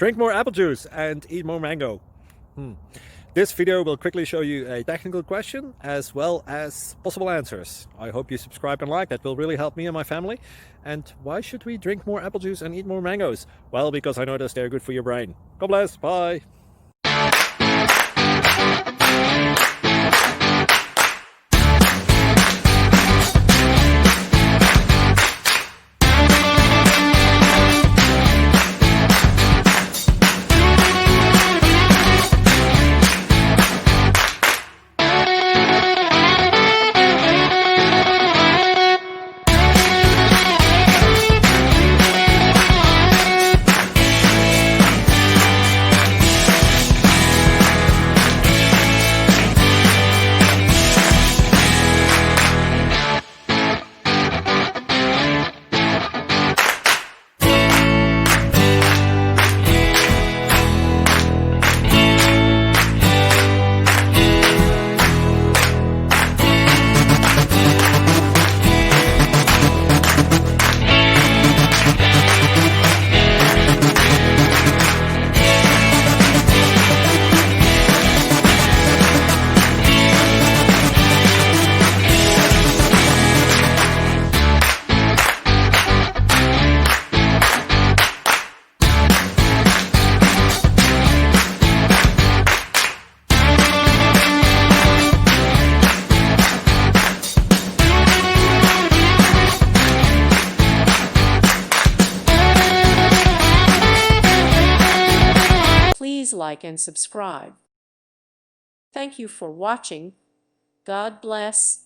Drink more apple juice and eat more mango. This video will quickly show you a technical question as well as possible answers. I hope you subscribe and like, that will really help me and my family. And why should we drink more apple juice and eat more mangoes? Well, because I noticed they're good for your brain. God bless, bye. Please like and subscribe. Thank you for watching. God bless.